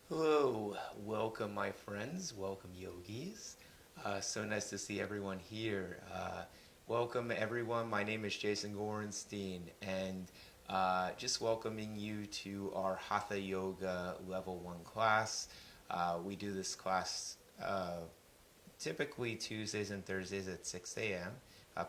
Hello, welcome my friends, welcome yogis. So nice to see everyone here. Welcome everyone, my name is Jason Gorenstein and just welcoming you to our Hatha Yoga Level 1 class. We do this class typically Tuesdays and Thursdays at 6 a.m.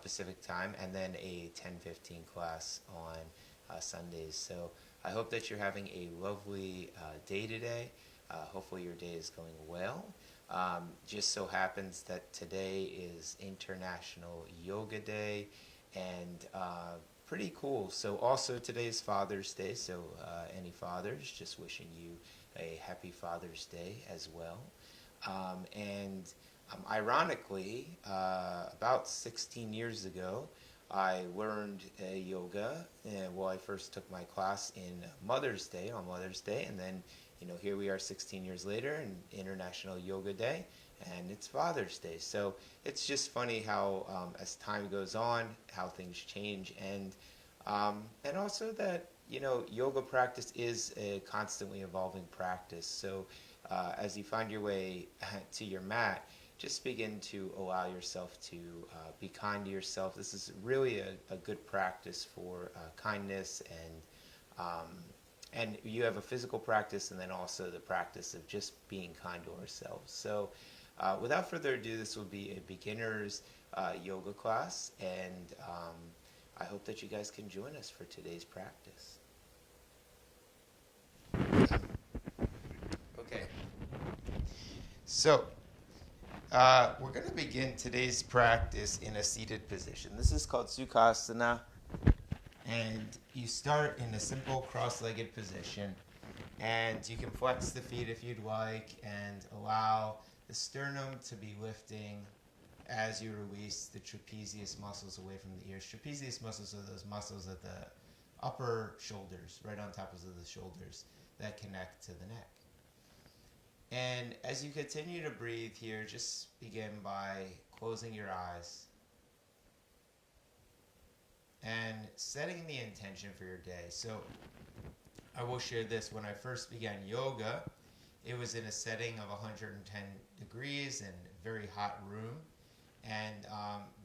Pacific time, and then a 10:15 class on Sundays. So I hope that you're having a lovely day today. Hopefully your day is going well. Just so happens that today is International Yoga Day, and pretty cool. So also today is Father's Day. So any fathers, just wishing you a happy Father's Day as well. And ironically, about 16 years ago, I learned yoga. Well, I first took my class in Mother's Day, on Mother's Day, and then, here we are 16 years later, and International Yoga Day, and it's Father's Day. So it's just funny how, as time goes on, how things change, and also that yoga practice is a constantly evolving practice. So as you find your way to your mat, just begin to allow yourself to be kind to yourself. This is really a good practice for kindness um, and you have a physical practice and then also the practice of just being kind to ourselves. So without further ado, this will be a beginner's yoga class, and I hope that you guys can join us for today's practice. Okay, so we're going to begin today's practice in a seated position. This is called Sukhasana, and you start in a simple cross-legged position, and you can flex the feet if you'd like, and allow the sternum to be lifting as you release the trapezius muscles away from the ears. Trapezius muscles are those muscles at the upper shoulders, right on top of the shoulders, that connect to the neck. And as you continue to breathe here, just begin by closing your eyes and setting the intention for your day. So I will share this. When I first began yoga, it was in a setting of 110 degrees and very hot room, and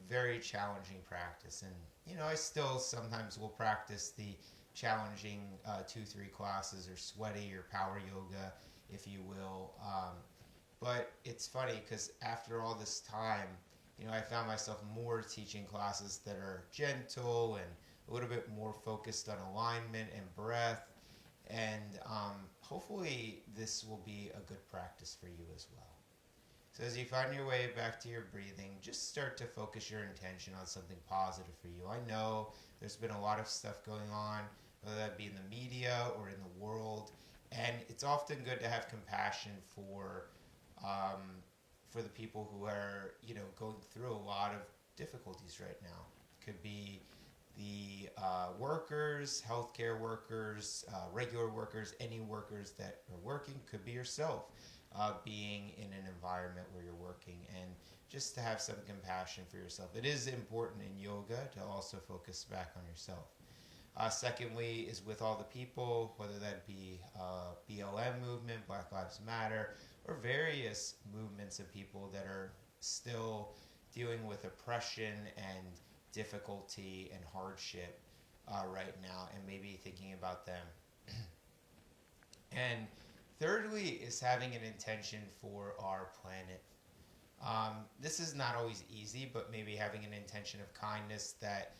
very challenging practice. And I still sometimes will practice the challenging 2-3 classes, or sweaty or power yoga, if you will. But it's funny because after all this time, I found myself more teaching classes that are gentle and a little bit more focused on alignment and breath. And hopefully this will be a good practice for you as well. So as you find your way back to your breathing, just start to focus your intention on something positive for you. I know there's been a lot of stuff going on, whether that be in the media or in the world, and it's often good to have compassion for the people who are going through a lot of difficulties right now. It could be the workers, healthcare workers, regular workers, any workers that are working. Could be yourself being in an environment where you're working, and just to have some compassion for yourself. It is important in yoga to also focus back on yourself. Secondly, is with all the people, whether that be BLM movement, Black Lives Matter, or various movements of people that are still dealing with oppression and difficulty and hardship right now, and maybe thinking about them. And thirdly, is having an intention for our planet. This is not always easy, but maybe having an intention of kindness that,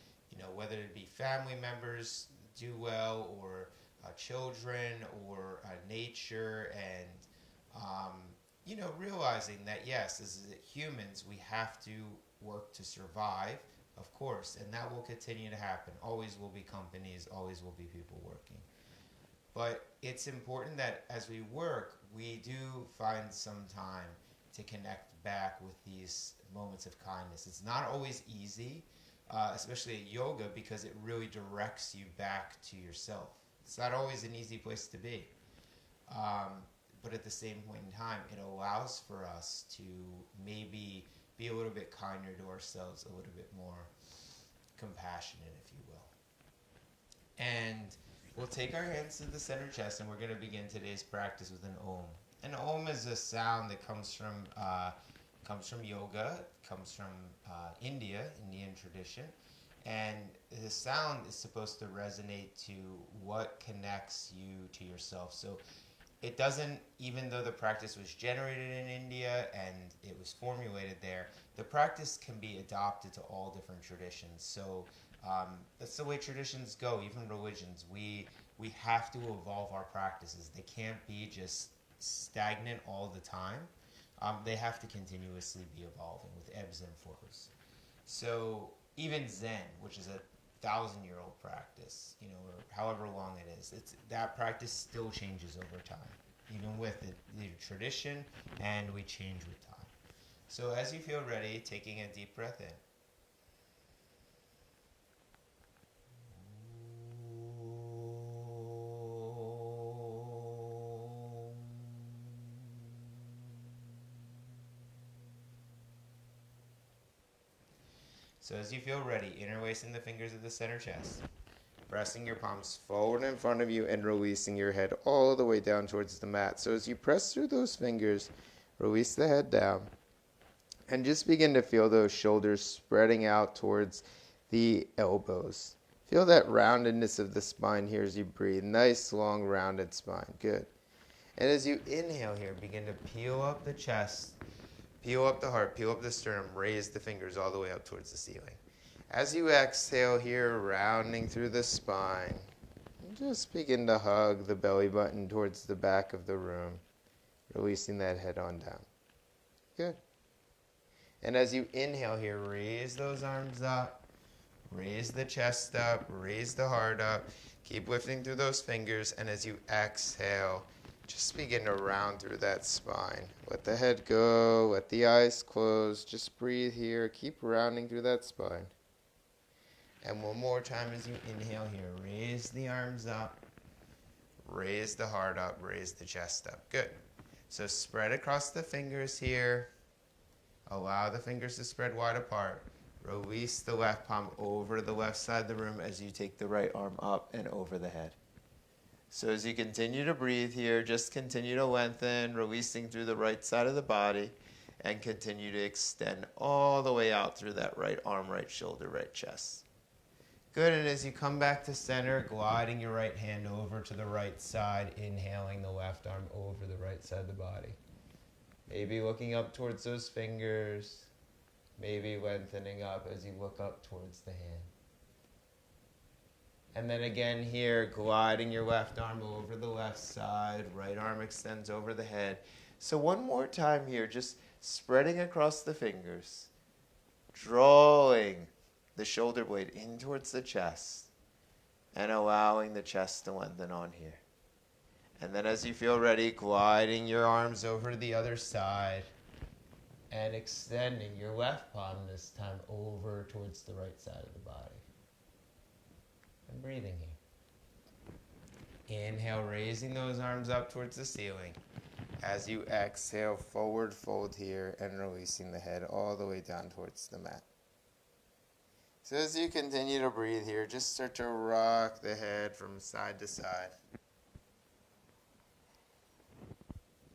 whether it be family members do well, or children, or nature, and, realizing that, yes, as humans, we have to work to survive, of course, and that will continue to happen. Always will be companies, always will be people working. But it's important that as we work, we do find some time to connect back with these moments of kindness. It's not always easy, especially at yoga, because it really directs you back to yourself. It's not always an easy place to be. But at the same point in time, it allows for us to maybe be a little bit kinder to ourselves, a little bit more compassionate, if you will. And We'll take our hands to the center chest and we're going to begin today's practice with an Om. An Om is a sound that comes from yoga, comes from Indian tradition. And the sound is supposed to resonate to what connects you to yourself. So it doesn't, even though the practice was generated in India and it was formulated there, the practice can be adopted to all different traditions. So that's the way traditions go, even religions. We have to evolve our practices. They can't be just stagnant all the time. They have to continuously be evolving with ebbs and flows. So even Zen, which is a 1,000-year-old practice, or however long it is, that practice still changes over time, even with the tradition, and we change with time. So as you feel ready, taking a deep breath in. So as you feel ready, interlacing the fingers of the center chest, pressing your palms forward in front of you and releasing your head all the way down towards the mat. So as you press through those fingers, release the head down and just begin to feel those shoulders spreading out towards the elbows. Feel that roundedness of the spine here as you breathe. Nice, long, rounded spine. Good. And as you inhale here, begin to peel up the chest. Peel up the heart, peel up the sternum, raise the fingers all the way up towards the ceiling. As you exhale here, rounding through the spine, just begin to hug the belly button towards the back of the room, releasing that head on down. Good. And as you inhale here, raise those arms up, raise the chest up, raise the heart up, keep lifting through those fingers, and as you exhale, just begin to round through that spine. Let the head go, let the eyes close, just breathe here, keep rounding through that spine. And one more time as you inhale here, raise the arms up, raise the heart up, raise the chest up. Good. So spread across the fingers here, allow the fingers to spread wide apart. Release the left palm over the left side of the room as you take the right arm up and over the head. So as you continue to breathe here, just continue to lengthen, releasing through the right side of the body, and continue to extend all the way out through that right arm, right shoulder, right chest. Good, and as you come back to center, gliding your right hand over to the right side, inhaling the left arm over the right side of the body. Maybe looking up towards those fingers, maybe lengthening up as you look up towards the hand. And then again here, gliding your left arm over the left side, right arm extends over the head. So one more time here, just spreading across the fingers, drawing the shoulder blade in towards the chest, and allowing the chest to lengthen on here. And then as you feel ready, gliding your arms over to the other side, and extending your left palm this time over towards the right side of the body. And breathing here. Inhale, raising those arms up towards the ceiling. As you exhale, forward fold here and releasing the head all the way down towards the mat. So as you continue to breathe here, just start to rock the head from side to side.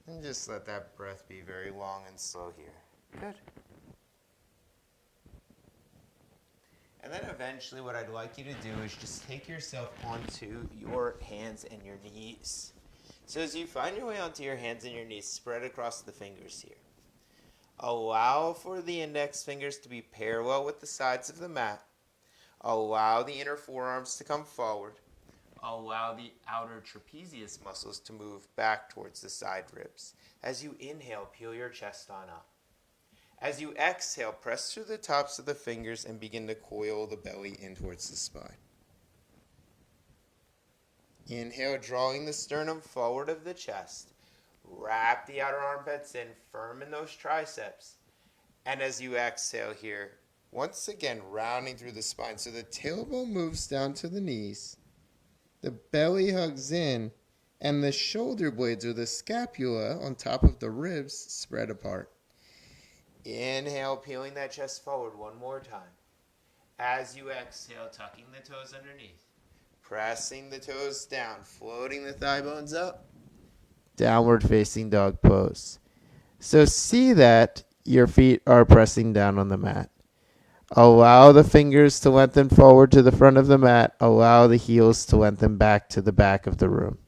And just let that breath be very long and slow here. Good. And then eventually what I'd like you to do is just take yourself onto your hands and your knees. So as you find your way onto your hands and your knees, spread across the fingers here. Allow for the index fingers to be parallel with the sides of the mat. Allow the inner forearms to come forward. Allow the outer trapezius muscles to move back towards the side ribs. As you inhale, peel your chest on up. As you exhale, press through the tops of the fingers and begin to coil the belly in towards the spine. Inhale, drawing the sternum forward of the chest. Wrap the outer armpits in, firm in those triceps. And as you exhale here, once again, rounding through the spine. So the tailbone moves down to the knees. The belly hugs in, and the shoulder blades or the scapula on top of the ribs spread apart. Inhale, peeling that chest forward one more time. As you exhale, tucking the toes underneath. Pressing the toes down, floating the thigh bones up. Downward facing dog pose. So see that your feet are pressing down on the mat. Allow the fingers to lengthen forward to the front of the mat. Allow the heels to lengthen back to the back of the room.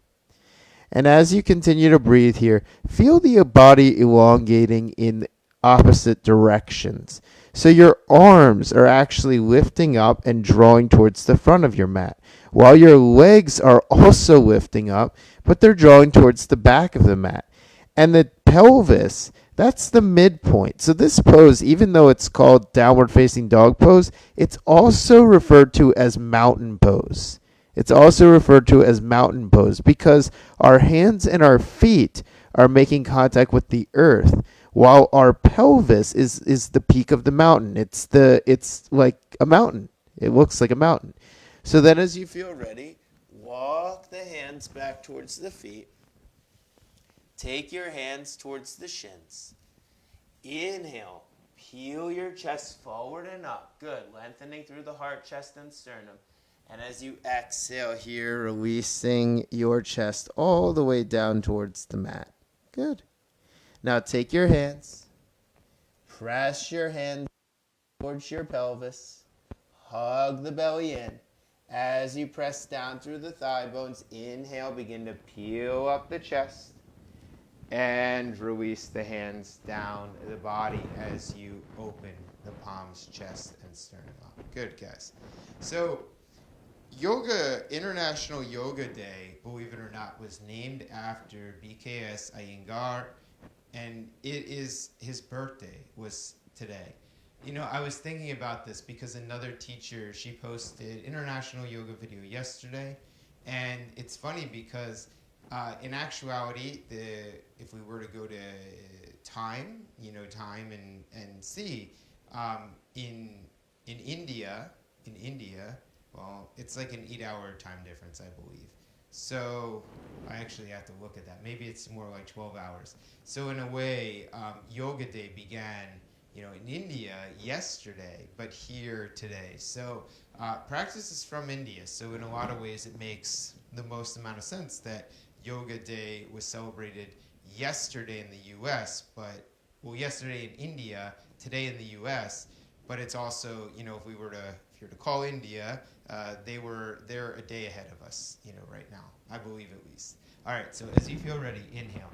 And as you continue to breathe here, feel the body elongating in opposite directions. So your arms are actually lifting up and drawing towards the front of your mat, while your legs are also lifting up, but they're drawing towards the back of the mat. And the pelvis, that's the midpoint. So this pose, even though it's called downward facing dog pose, it's also referred to as mountain pose. It's also referred to as mountain pose because our hands and our feet are making contact with the earth, while our pelvis is the peak of the mountain. It's like a mountain. It looks like a mountain. So then as you feel ready, walk the hands back towards the feet. Take your hands towards the shins. Inhale, peel your chest forward and up. Good, lengthening through the heart, chest, and sternum. And as you exhale here, releasing your chest all the way down towards the mat. Good. Now take your hands, press your hands towards your pelvis, hug the belly in. As you press down through the thigh bones, inhale, begin to peel up the chest and release the hands down the body as you open the palms, chest, and sternum up. Good, guys. So, International Yoga Day, believe it or not, was named after BKS Iyengar, and his birthday was today. You know, I was thinking about this because another teacher, she posted International Yoga video yesterday, and it's funny because in actuality, if we were to go to time and see, in India, well, it's like an 8-hour time difference, I believe. So I actually have to look at that. Maybe it's more like 12 hours. So in a way, Yoga Day began, in India yesterday, but here today. So practice is from India. So in a lot of ways, it makes the most amount of sense that Yoga Day was celebrated yesterday in the U.S., yesterday in India, today in the U.S., but it's also, if you were to call India, they're a day ahead of us, right now, I believe at least. All right, so as you feel ready, inhale.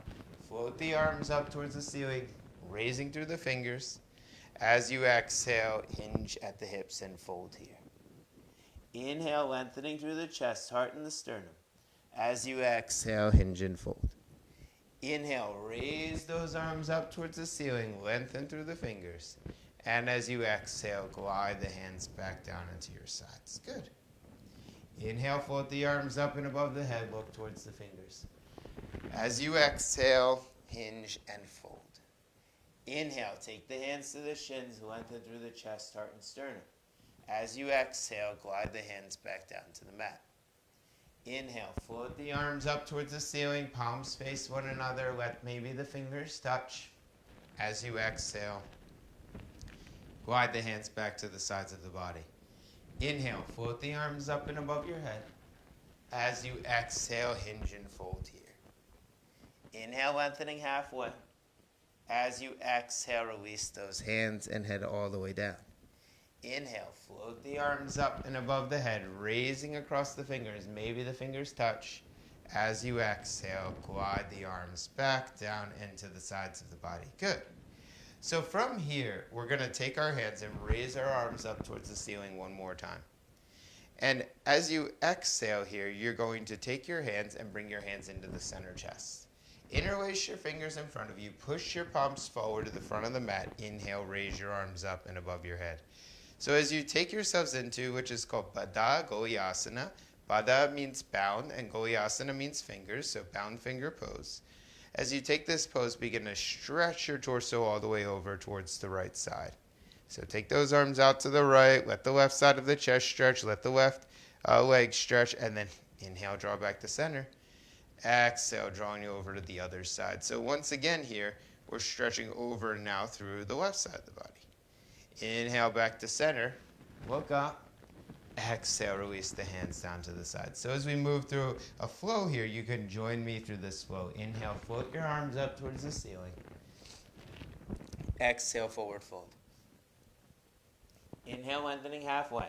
Float the arms up towards the ceiling, raising through the fingers. As you exhale, hinge at the hips and fold here. Inhale, lengthening through the chest, heart, and the sternum. As you exhale, hinge and fold. Inhale, raise those arms up towards the ceiling, lengthen through the fingers. And as you exhale, glide the hands back down into your sides. Good. Inhale, float the arms up and above the head, look towards the fingers. As you exhale, hinge and fold. Inhale, take the hands to the shins, lengthen through the chest, heart, and sternum. As you exhale, glide the hands back down to the mat. Inhale, float the arms up towards the ceiling, palms face one another, let maybe the fingers touch. As you exhale, glide the hands back to the sides of the body. Inhale, float the arms up and above your head. As you exhale, hinge and fold here. Inhale, lengthening halfway. As you exhale, release those hands and head all the way down. Inhale, float the arms up and above the head, raising across the fingers. Maybe the fingers touch. As you exhale, glide the arms back down into the sides of the body. Good. So from here, we're going to take our hands and raise our arms up towards the ceiling one more time. And as you exhale here, you're going to take your hands and bring your hands into the center chest. Interlace your fingers in front of you. Push your palms forward to the front of the mat. Inhale, raise your arms up and above your head. So as you take yourselves into, which is called Baddha Golyasana. Baddha means bound, and Golyasana means fingers, so bound finger pose. As you take this pose, begin to stretch your torso all the way over towards the right side. So take those arms out to the right, let the left side of the chest stretch, let the left leg stretch, and then inhale, draw back to center. Exhale, drawing you over to the other side. So once again here, we're stretching over now through the left side of the body. Inhale back to center, look up. exhale, release the hands down to the side. So as we move through a flow here, you can join me through this flow. Inhale, float your arms up towards the ceiling. Exhale, forward fold. Inhale, lengthening halfway.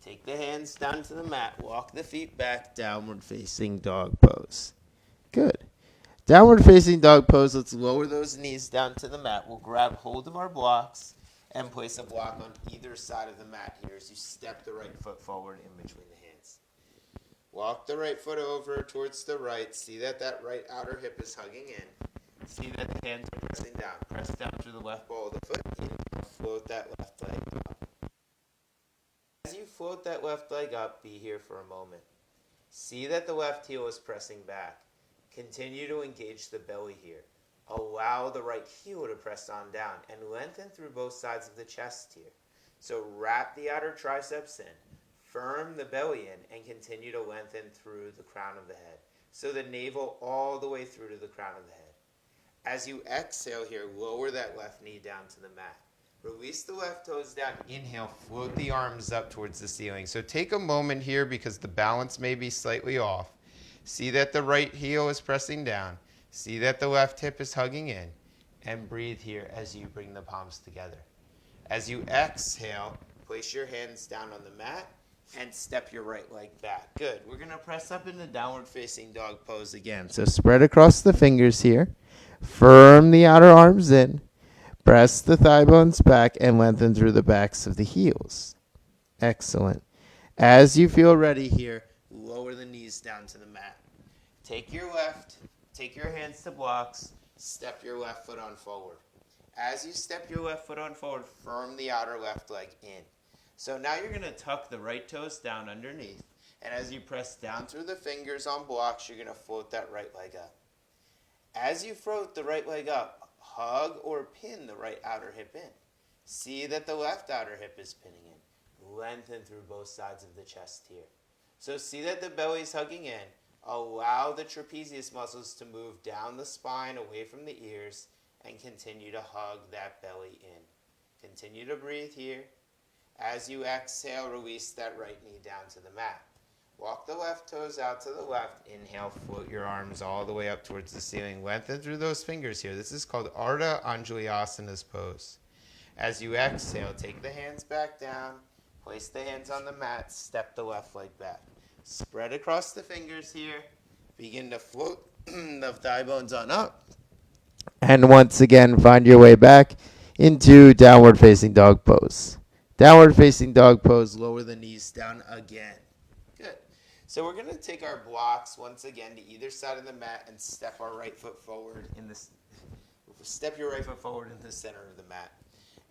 Take the hands down to the mat. Walk the feet back, downward facing dog pose. Good. Downward facing dog pose. Let's lower those knees down to the mat. We'll grab hold of our blocks and place a block on either side of the mat here as you step the right foot forward in between the hands. Walk the right foot over towards the right. See that right outer hip is hugging in. See that the hands are pressing down. Press down through the left ball of the foot. Float that left leg up. As you float that left leg up, be here for a moment. See that the left heel is pressing back. Continue to engage the belly here. Allow the right heel to press on down and lengthen through both sides of the chest here. So wrap the outer triceps in, firm the belly in, and continue to lengthen through the crown of the head. So the navel all the way through to the crown of the head. As you exhale here, lower that left knee down to the mat. Release the left toes down. Inhale, float the arms up towards the ceiling. So take a moment here because the balance may be slightly off. See that the right heel is pressing down. See that the left hip is hugging in. And breathe here as you bring the palms together. As you exhale, place your hands down on the mat and step your right leg back. Good. We're going to press up into downward facing dog pose again. So spread across the fingers here. Firm the outer arms in. Press the thigh bones back and lengthen through the backs of the heels. Excellent. As you feel ready here, lower the knees down to the mat. Take your hands to blocks, step your left foot on forward. As you step your left foot on forward, firm the outer left leg in. So now you're going to tuck the right toes down underneath. And as you press down through the fingers on blocks, you're going to float that right leg up. As you float the right leg up, hug or pin the right outer hip in. See that the left outer hip is pinning in. Lengthen through both sides of the chest here. So see that the belly is hugging in. Allow the trapezius muscles to move down the spine away from the ears and continue to hug that belly in. Continue to breathe here. As you exhale, release that right knee down to the mat. Walk the left toes out to the left. Inhale, float your arms all the way up towards the ceiling. Lengthen through those fingers here. This is called Ardha Anjalyasana's pose. As you exhale, take the hands back down. Place the hands on the mat. Step the left leg back. Spread across the fingers here. Begin to float the thigh bones on up. And once again, find your way back into downward facing dog pose. Downward facing dog pose. Lower the knees down again. Good. So we're going to take our blocks once again to either side of the mat and step our right foot forward in this. Step your right foot forward in the center of the mat.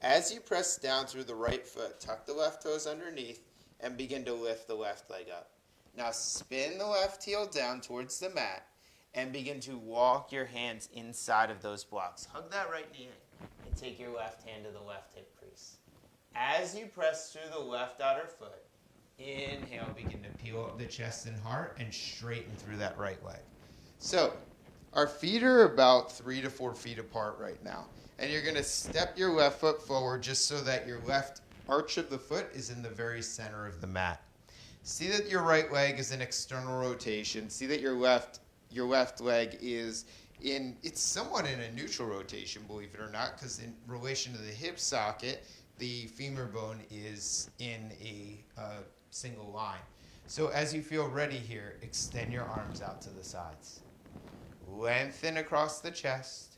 As you press down through the right foot, tuck the left toes underneath and begin to lift the left leg up. Now spin the left heel down towards the mat and begin to walk your hands inside of those blocks. Hug that right knee in and take your left hand to the left hip crease. As you press through the left outer foot, inhale, begin to peel up the chest and heart and straighten through that right leg. So our feet are about 3 to 4 feet apart right now. And you're going to step your left foot forward just so that your left arch of the foot is in the very center of the mat. See that your right leg is in external rotation. See that your left leg is it's somewhat in a neutral rotation, believe it or not, because in relation to the hip socket, the femur bone is in a single line. So as you feel ready here, extend your arms out to the sides. Lengthen across the chest.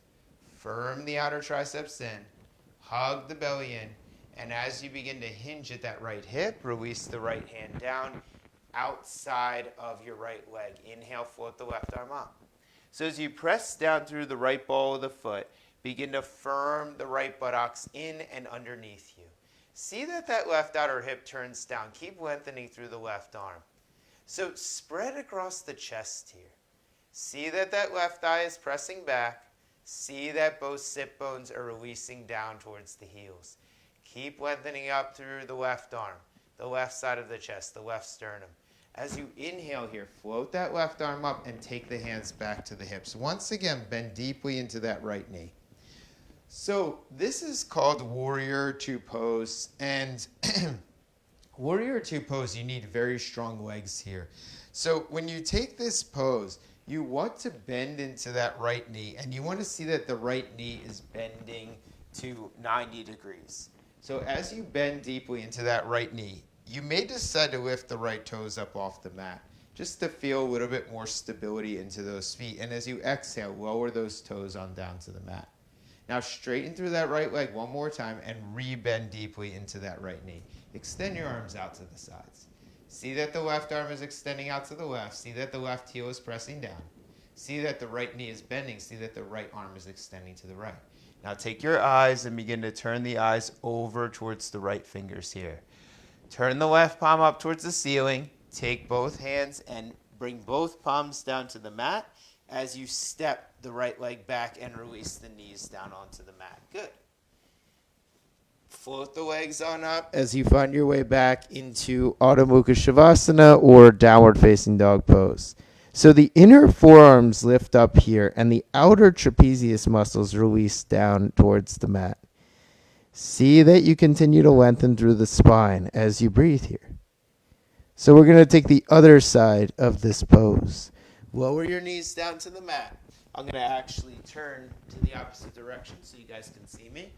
Firm the outer triceps in. Hug the belly in. And as you begin to hinge at that right hip, release the right hand down outside of your right leg. Inhale, float the left arm up. So as you press down through the right ball of the foot, begin to firm the right buttocks in and underneath you. See that left outer hip turns down. Keep lengthening through the left arm. So spread across the chest here. See that left thigh is pressing back. See that both sit bones are releasing down towards the heels. Keep lengthening up through the left arm, the left side of the chest, the left sternum. As you inhale here, float that left arm up and take the hands back to the hips. Once again, bend deeply into that right knee. So this is called Warrior Two pose. And Warrior Two pose, you need very strong legs here. So when you take this pose, you want to bend into that right knee, and you want to see that the right knee is bending to 90 degrees. So as you bend deeply into that right knee, you may decide to lift the right toes up off the mat, just to feel a little bit more stability into those feet. And as you exhale, lower those toes on down to the mat. Now straighten through that right leg one more time and re-bend deeply into that right knee. Extend your arms out to the sides. See that the left arm is extending out to the left. See that the left heel is pressing down. See that the right knee is bending. See that the right arm is extending to the right. Now take your eyes and begin to turn the eyes over towards the right fingers here. Turn the left palm up towards the ceiling. Take both hands and bring both palms down to the mat as you step the right leg back and release the knees down onto the mat. Good. Float the legs on up as you find your way back into Adho Mukha Shavasana or downward facing dog pose. So the inner forearms lift up here and the outer trapezius muscles release down towards the mat. See that you continue to lengthen through the spine as you breathe here. So we're going to take the other side of this pose. Lower your knees down to the mat. I'm going to actually turn to the opposite direction so you guys can see me.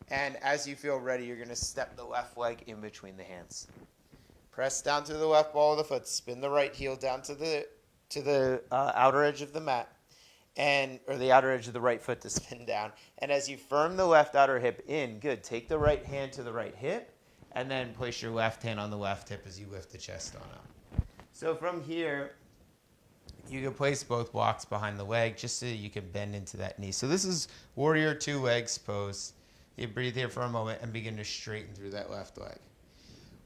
And as you feel ready, you're going to step the left leg in between the hands. Press down to the left ball of the foot. Spin the right heel down to the outer edge of the mat, or the outer edge of the right foot to spin down. And as you firm the left outer hip in, good. Take the right hand to the right hip, and then place your left hand on the left hip as you lift the chest on up. So from here, you can place both blocks behind the leg just so you can bend into that knee. So this is Warrior Two Legs pose. You breathe here for a moment and begin to straighten through that left leg.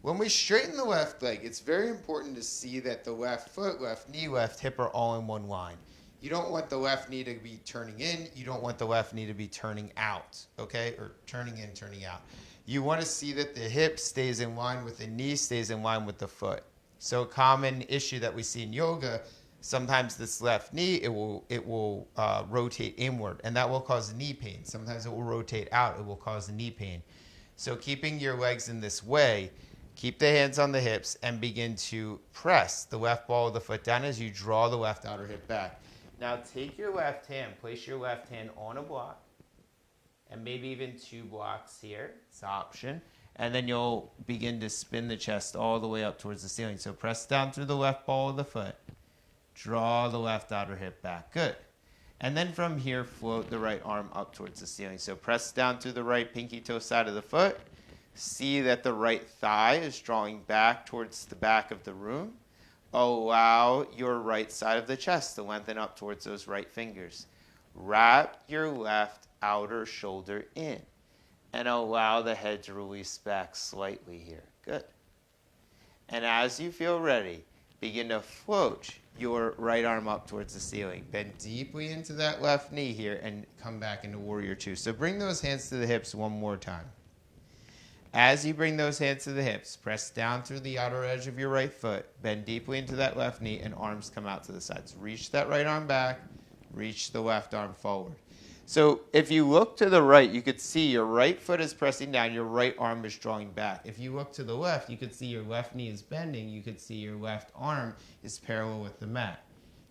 When we straighten the left leg, it's very important to see that the left foot, left knee, left hip are all in one line. You don't want the left knee to be turning in. You don't want the left knee to be turning out, okay? Or turning in, turning out. You want to see that the hip stays in line with the knee, stays in line with the foot. So a common issue that we see in yoga, sometimes this left knee, it will rotate inward, and that will cause knee pain. Sometimes it will rotate out. It will cause knee pain. So keeping your legs in this way, keep the hands on the hips and begin to press the left ball of the foot down as you draw the left outer hip back. Now take your left hand, place your left hand on a block, and maybe even two blocks here. It's an option. And then you'll begin to spin the chest all the way up towards the ceiling. So press down through the left ball of the foot. Draw the left outer hip back. Good. And then from here, float the right arm up towards the ceiling. So press down through the right pinky toe side of the foot. See that the right thigh is drawing back towards the back of the room. Allow your right side of the chest to lengthen up towards those right fingers. Wrap your left outer shoulder in. And allow the head to release back slightly here. Good. And as you feel ready, begin to float your right arm up towards the ceiling. Bend deeply into that left knee here and come back into Warrior Two. So bring those hands to the hips one more time. As you bring those hands to the hips, press down through the outer edge of your right foot, bend deeply into that left knee, and arms come out to the sides. Reach that right arm back, reach the left arm forward. So if you look to the right, you could see your right foot is pressing down, your right arm is drawing back. If you look to the left, you could see your left knee is bending, you could see your left arm is parallel with the mat.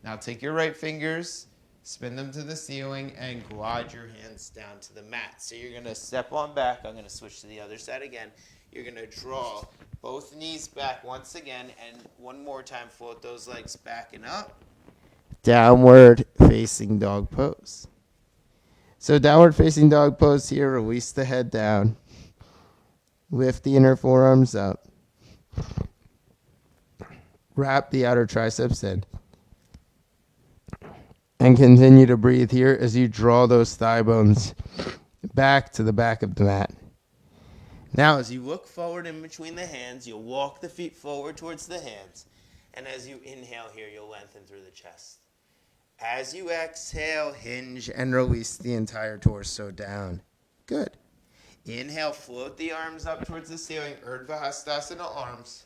Now take your right fingers, spin them to the ceiling, and glide your hands down to the mat. So you're going to step on back. I'm going to switch to the other side again. You're going to draw both knees back once again, and one more time, float those legs back and up. Downward facing dog pose. So downward facing dog pose here, release the head down. Lift the inner forearms up. Wrap the outer triceps in. And continue to breathe here as you draw those thigh bones back to the back of the mat. Now, as you look forward in between the hands, you'll walk the feet forward towards the hands. And as you inhale here, you'll lengthen through the chest. As you exhale, hinge and release the entire torso down. Good. Inhale, float the arms up towards the ceiling, Urdhva Hastasana arms.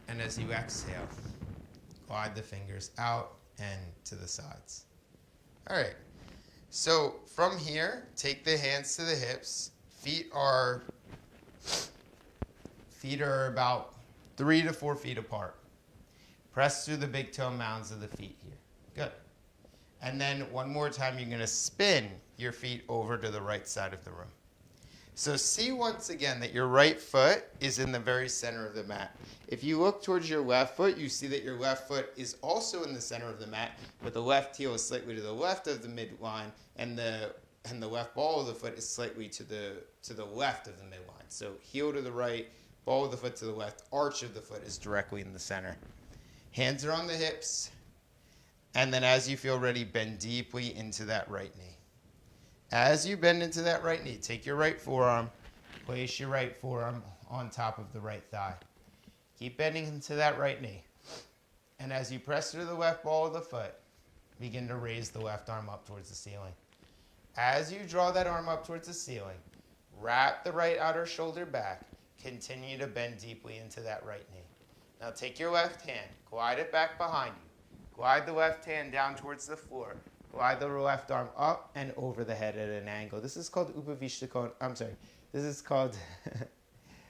And as you exhale, glide the fingers out and to the sides. All right. So from here, take the hands to the hips. Feet are Feet are about 3 to 4 feet apart. Press through the big toe mounds of the feet here. Good. And then one more time, you're going to spin your feet over to the right side of the room. So see once again that your right foot is in the very center of the mat. If you look towards your left foot, you see that your left foot is also in the center of the mat, but the left heel is slightly to the left of the midline, and the left ball of the foot is slightly to the left of the midline. So heel to the right, ball of the foot to the left, arch of the foot is directly in the center. Hands are on the hips, and then as you feel ready, bend deeply into that right knee. As you bend into that right knee, take your right forearm, place your right forearm on top of the right thigh. Keep bending into that right knee. And as you press through the left ball of the foot, begin to raise the left arm up towards the ceiling. As you draw that arm up towards the ceiling, wrap the right outer shoulder back. Continue to bend deeply into that right knee. Now take your left hand, glide it back behind you. Glide the left hand down towards the floor. Glide the left arm up and over the head at an angle. This is called this is called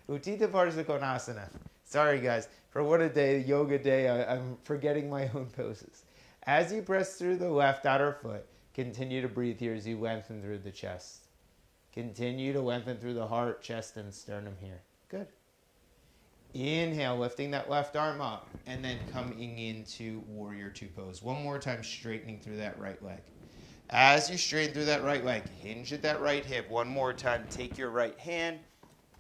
Uttita Parsvakonasana. Sorry guys, for what a day, yoga day, I'm forgetting my own poses. As you press through the left outer foot, continue to breathe here as you lengthen through the chest. Continue to lengthen through the heart, chest, and sternum here. Good. Inhale, lifting that left arm up, and then coming into Warrior Two pose. One more time, straightening through that right leg. As you straighten through that right leg, hinge at that right hip. One more time, take your right hand,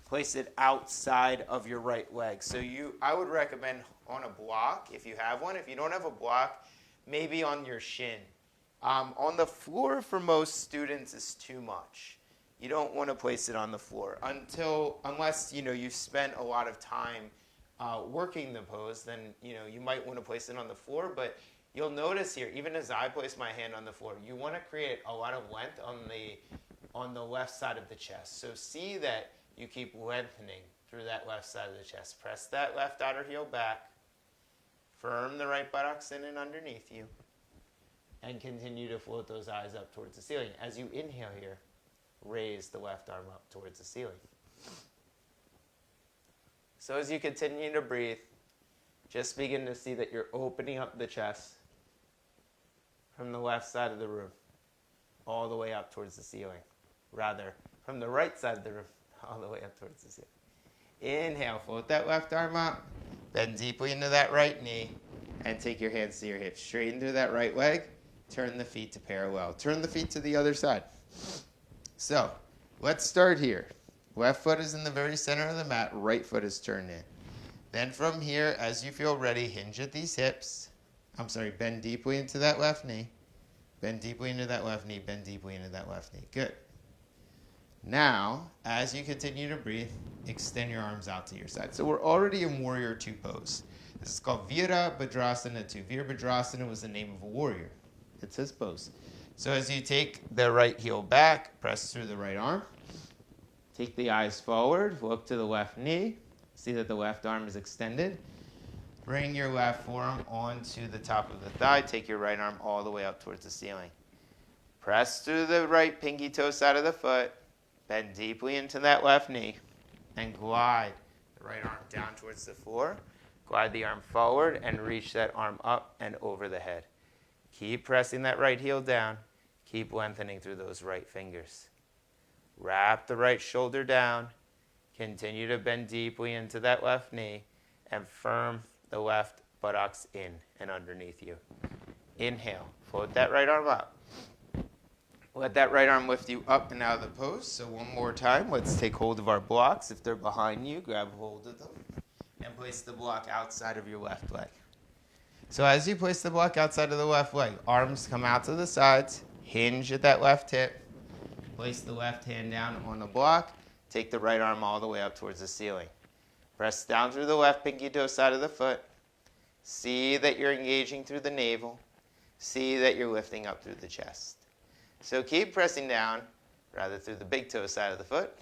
place it outside of your right leg. So I would recommend on a block, if you have one. If you don't have a block, maybe on your shin. On the floor for most students is too much. You don't want to place it on the floor unless you've spent a lot of time working the pose. Then you might want to place it on the floor. But you'll notice here, even as I place my hand on the floor, you want to create a lot of length on the left side of the chest. So see that you keep lengthening through that left side of the chest. Press that left outer heel back. Firm the right buttocks in and underneath you, and continue to float those eyes up towards the ceiling. As you inhale here, raise the left arm up towards the ceiling. So as you continue to breathe, just begin to see that you're opening up the chest from the left side of the room all the way up towards the ceiling. Rather, from the right side of the room all the way up towards the ceiling. Inhale, float that left arm up, bend deeply into that right knee, and take your hands to your hips. Straighten through that right leg, turn the feet to parallel. Turn the feet to the other side. So, let's start here. Left foot is in the very center of the mat, right foot is turned in. Then from here, as you feel ready, hinge at these hips. Bend deeply into that left knee. Bend deeply into that left knee, bend deeply into that left knee. Good. Now, as you continue to breathe, extend your arms out to your side. So we're already in Warrior Two pose. This is called Virabhadrasana 2. Virabhadrasana was the name of a warrior. It's his pose. So as you take the right heel back, press through the right arm. Take the eyes forward, look to the left knee. See that the left arm is extended. Bring your left forearm onto the top of the thigh. Take your right arm all the way up towards the ceiling. Press through the right pinky toe side of the foot. Bend deeply into that left knee. And glide the right arm down towards the floor. Glide the arm forward and reach that arm up and over the head. Keep pressing that right heel down. Keep lengthening through those right fingers. Wrap the right shoulder down. Continue to bend deeply into that left knee and firm the left buttocks in and underneath you. Inhale. Float that right arm up. Let that right arm lift you up and out of the pose. So one more time, let's take hold of our blocks. If they're behind you, grab hold of them and place the block outside of your left leg. So as you place the block outside of the left leg, arms come out to the sides, hinge at that left hip, place the left hand down on the block, take the right arm all the way up towards the ceiling. Press down through the left pinky toe side of the foot. See that you're engaging through the navel. See that you're lifting up through the chest. So keep pressing down, rather through the big toe side of the foot,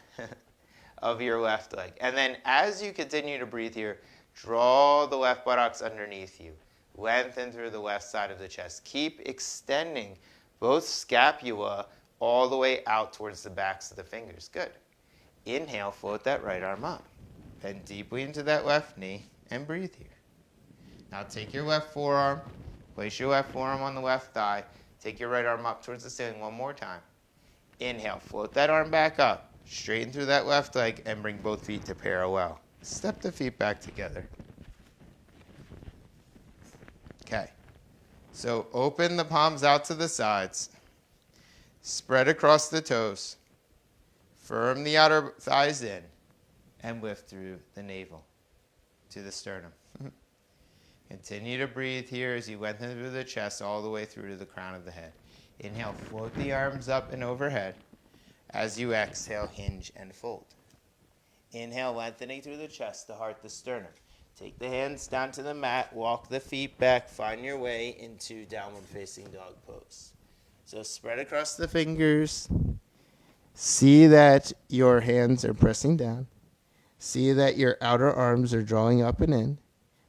of your left leg. And then as you continue to breathe here, draw the left buttocks underneath you. Lengthen through the left side of the chest. Keep extending both scapula all the way out towards the backs of the fingers. Good. Inhale, float that right arm up. Bend deeply into that left knee and breathe here. Now take your left forearm, place your left forearm on the left thigh, take your right arm up towards the ceiling one more time. Inhale, float that arm back up, straighten through that left leg, and bring both feet to parallel. Step the feet back together. Okay, so open the palms out to the sides, spread across the toes, firm the outer thighs in, and lift through the navel to the sternum. Continue to breathe here as you lengthen through the chest all the way through to the crown of the head. Inhale, float the arms up and overhead. As you exhale, hinge and fold. Inhale, lengthening through the chest, the heart, the sternum. Take the hands down to the mat, walk the feet back, find your way into downward facing dog pose. So spread across the fingers. See that your hands are pressing down. See that your outer arms are drawing up and in.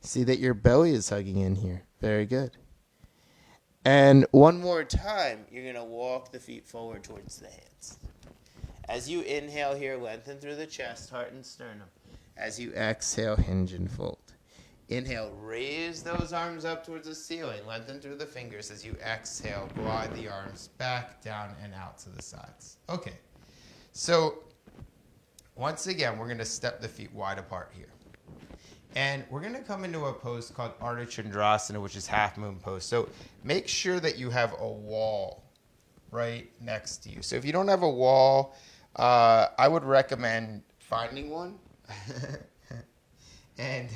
See that your belly is hugging in here. Very good. And one more time, you're going to walk the feet forward towards the hands. As you inhale here, lengthen through the chest, heart, and sternum. As you exhale, hinge and fold. Inhale, raise those arms up towards the ceiling. Lengthen through the fingers. As you exhale, glide the arms back, down, and out to the sides. Okay. So, once again, we're going to step the feet wide apart here. And we're going to come into a pose called Ardha Chandrasana, which is half moon pose. So make sure that you have a wall right next to you. So if you don't have a wall, I would recommend finding one and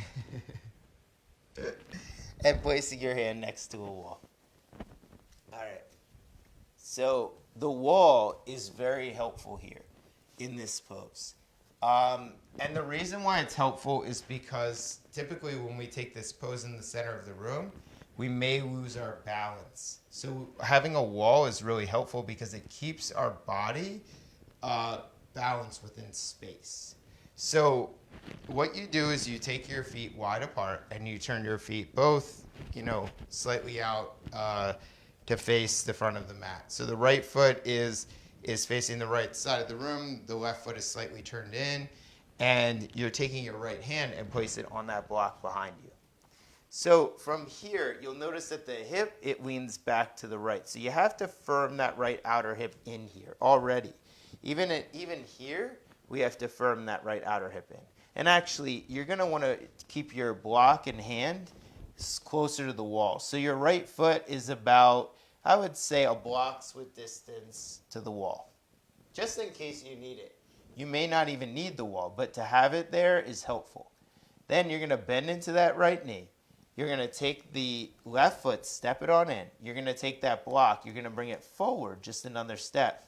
placing your hand next to a wall. All right. So the wall is very helpful here in this pose. And the reason why it's helpful is because typically when we take this pose in the center of the room, we may lose our balance. So having a wall is really helpful because it keeps our body balanced within space. So what you do is you take your feet wide apart and you turn your feet both, slightly out to face the front of the mat. So the right foot is facing the right side of the room. The left foot is slightly turned in. And you're taking your right hand and place it on that block behind you. So from here, you'll notice that the hip, it leans back to the right. So you have to firm that right outer hip in here already. Even here, we have to firm that right outer hip in. And actually, you're going to want to keep your block in hand closer to the wall. So your right foot is about, I would say, a block's width distance to the wall, just in case you need it. You may not even need the wall, but to have it there is helpful. Then you're going to bend into that right knee. You're going to take the left foot, step it on in. You're going to take that block. You're going to bring it forward just another step.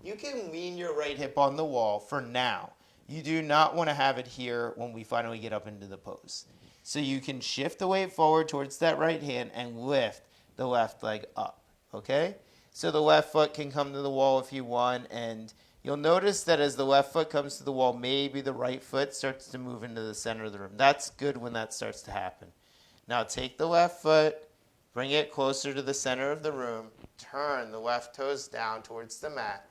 You can lean your right hip on the wall for now. You do not want to have it here when we finally get up into the pose. So you can shift the weight forward towards that right hand and lift the left leg up, okay? So the left foot can come to the wall if you want, and you'll notice that as the left foot comes to the wall, maybe the right foot starts to move into the center of the room. That's good when that starts to happen. Now take the left foot, bring it closer to the center of the room, turn the left toes down towards the mat.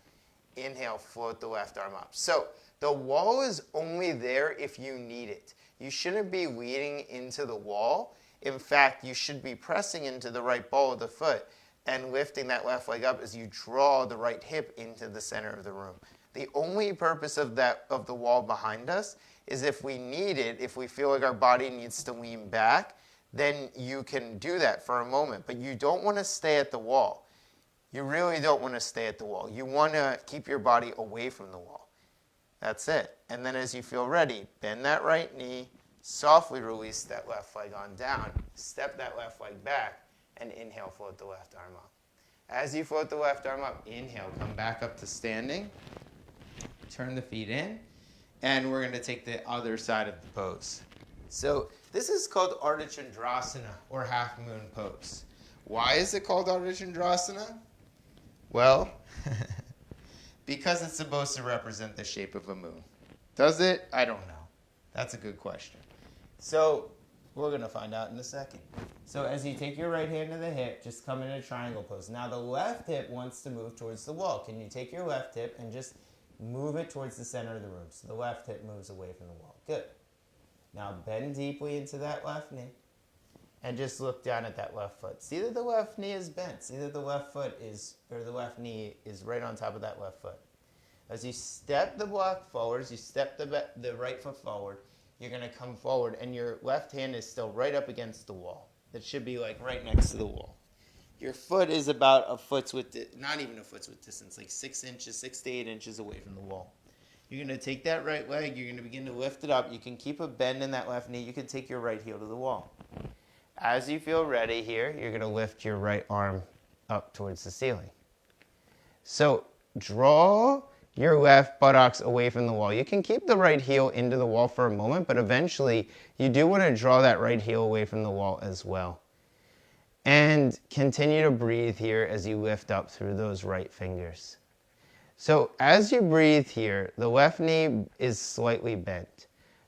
Inhale, float the left arm up. So the wall is only there if you need it. You shouldn't be leaning into the wall. In fact, you should be pressing into the right ball of the foot and lifting that left leg up as you draw the right hip into the center of the room. The only purpose of the wall behind us is if we need it, if we feel like our body needs to lean back, then you can do that for a moment. But you don't want to stay at the wall. You really don't want to stay at the wall. You want to keep your body away from the wall. That's it. And then as you feel ready, bend that right knee, softly release that left leg on down, step that left leg back, and inhale, float the left arm up. As you float the left arm up, inhale, come back up to standing, turn the feet in, and we're going to take the other side of the pose. So this is called Ardha Chandrasana, or half moon pose. Why is it called Ardha Chandrasana? Well, because it's supposed to represent the shape of a moon. Does it? I don't know. That's a good question. So we're going to find out in a second. So as you take your right hand to the hip, just come in a triangle pose. Now the left hip wants to move towards the wall. Can you take your left hip and just move it towards the center of the room? So the left hip moves away from the wall. Good. Now bend deeply into that left knee. And just look down at that left foot. See that the left knee is bent. See that the left foot is, or the left knee is right on top of that left foot. As you step the block forward, as you step the right foot forward, you're going to come forward, and your left hand is still right up against the wall. It should be like right next to the wall. Your foot is about a foot's width, not even a foot's width distance, like 6 inches, 6 to 8 inches away from the wall. You're going to take that right leg, you're going to begin to lift it up. You can keep a bend in that left knee. You can take your right heel to the wall. As you feel ready here, you're going to lift your right arm up towards the ceiling. So draw your left buttocks away from the wall. You can keep the right heel into the wall for a moment, but eventually you do want to draw that right heel away from the wall as well. And continue to breathe here as you lift up through those right fingers. So as you breathe here, the left knee is slightly bent.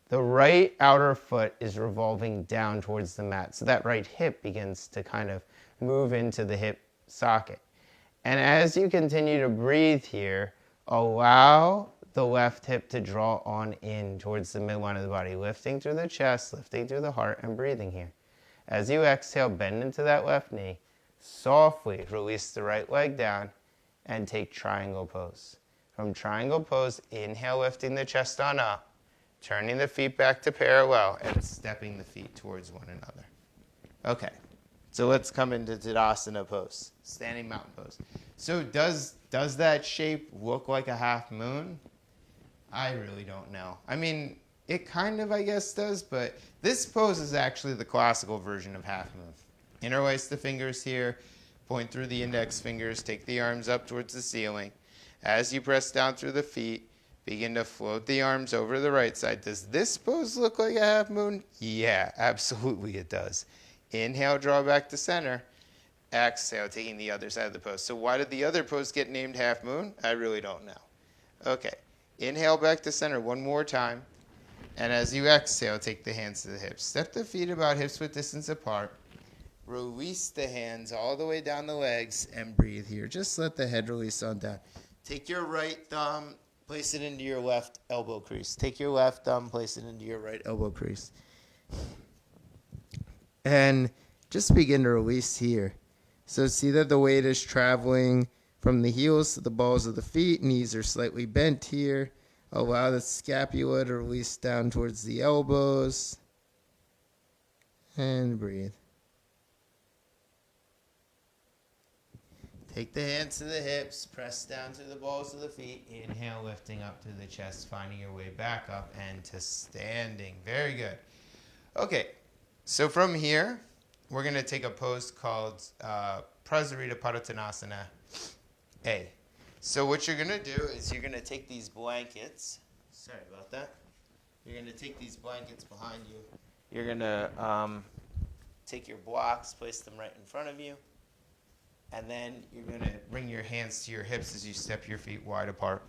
The right outer foot is revolving down towards the mat. So that right hip begins to kind of move into the hip socket. And as you continue to breathe here, allow the left hip to draw on in towards the midline of the body, lifting through the chest, lifting through the heart, and breathing here. As you exhale, bend into that left knee. Softly release the right leg down and take triangle pose. From triangle pose, inhale, lifting the chest on up. Turning the feet back to parallel and stepping the feet towards one another. Okay, so let's come into Tadasana pose, standing mountain pose. So does that shape look like a half moon? I really don't know. I mean, it kind of, I guess, does, but this pose is actually the classical version of half moon. Interlace the fingers here, point through the index fingers, take the arms up towards the ceiling. As you press down through the feet, begin to float the arms over the right side. Does this pose look like a half moon? Yeah, absolutely it does. Inhale, draw back to center. Exhale, taking the other side of the pose. So why did the other pose get named half moon? I really don't know. Okay, inhale back to center one more time. And as you exhale, take the hands to the hips. Step the feet about hips width distance apart. Release the hands all the way down the legs and breathe here. Just let the head release on down. Take your right thumb, place it into your left elbow crease. Take your left thumb, place it into your right elbow crease. And just begin to release here. So see that the weight is traveling from the heels to the balls of the feet. Knees are slightly bent here. Allow the scapula to release down towards the elbows. And breathe. Take the hands to the hips, press down to the balls of the feet. Inhale, lifting up to the chest, finding your way back up and to standing. Very good. Okay, so from here, we're going to take a pose called Prasarita Padottanasana A. So what you're going to do is you're going to take these blankets. Sorry about that. You're going to take these blankets behind you. You're going to take your blocks, place them right in front of you. And then you're going to bring your hands to your hips as you step your feet wide apart.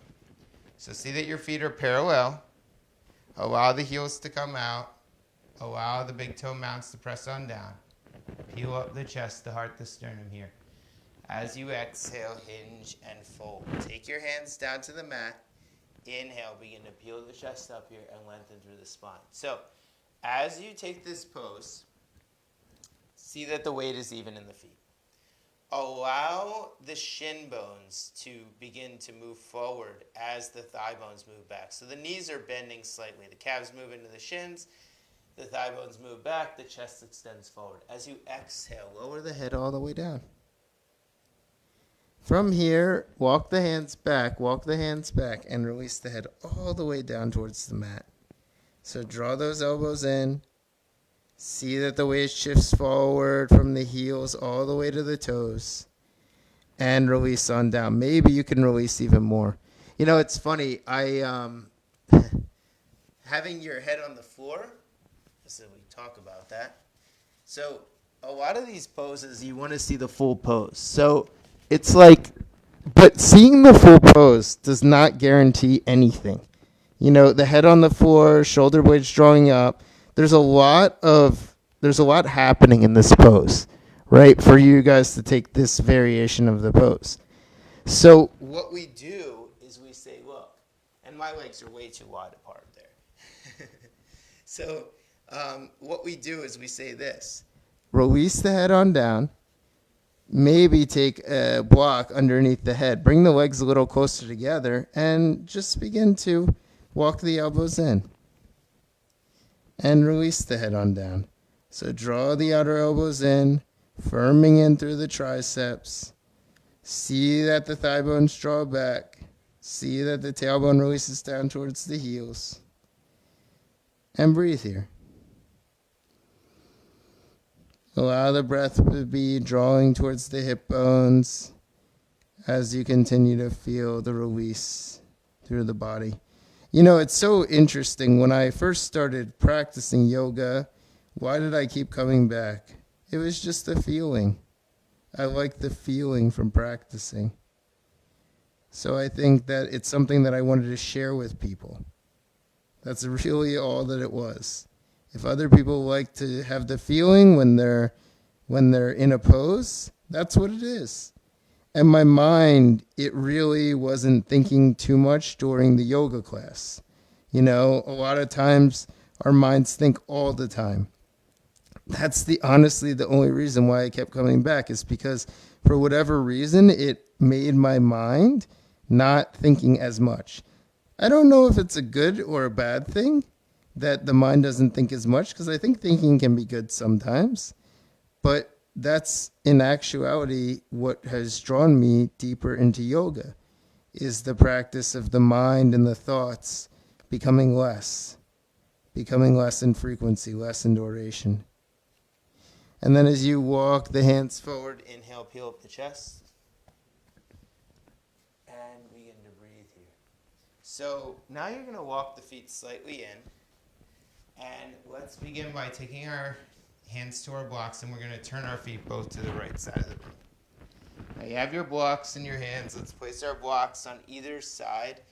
So see that your feet are parallel. Allow the heels to come out. Allow the big toe mounts to press on down. Peel up the chest, the heart, the sternum here. As you exhale, hinge and fold. Take your hands down to the mat. Inhale, begin to peel the chest up here and lengthen through the spine. So as you take this pose, see that the weight is even in the feet. Allow the shin bones to begin to move forward as the thigh bones move back. So the knees are bending slightly. The calves move into the shins. The thigh bones move back. The chest extends forward. As you exhale, lower the head all the way down. From here, walk the hands back, and release the head all the way down towards the mat. So draw those elbows in. See that the weight shifts forward from the heels all the way to the toes. And release on down. Maybe you can release even more. You know, it's funny. Having your head on the floor, so we talk about that. So a lot of these poses, you want to see the full pose. So it's like, but seeing the full pose does not guarantee anything. You know, the head on the floor, shoulder blades drawing up. There's a lot happening in this pose, right? For you guys to take this variation of the pose. So what we do is we say, look, and my legs are way too wide apart there. So what we do is we say this. Release the head on down. Maybe take a block underneath the head. Bring the legs a little closer together and just begin to walk the elbows in. And release the head on down. So draw the outer elbows in, firming in through the triceps. See that the thigh bones draw back. See that the tailbone releases down towards the heels. And breathe here. Allow the breath to be drawing towards the hip bones as you continue to feel the release through the body. You know, it's so interesting. When I first started practicing yoga, why did I keep coming back? It was just the feeling. I like the feeling from practicing. So I think that it's something that I wanted to share with people. That's really all that it was. If other people like to have the feeling when they're in a pose, that's what it is. And my mind, it really wasn't thinking too much during the yoga class. You know, a lot of times our minds think all the time. That's honestly the only reason why I kept coming back, is because for whatever reason, it made my mind not thinking as much. I don't know if it's a good or a bad thing that the mind doesn't think as much, because I think thinking can be good sometimes. But that's in actuality what has drawn me deeper into yoga, is the practice of the mind and the thoughts becoming less in frequency, less in duration. And then as you walk the hands forward, inhale, peel up the chest. And begin to breathe here. So now you're going to walk the feet slightly in. And let's begin by taking our hands to our blocks, and we're going to turn our feet both to the right side of the room. Now you have your blocks in your hands. Let's place our blocks on either side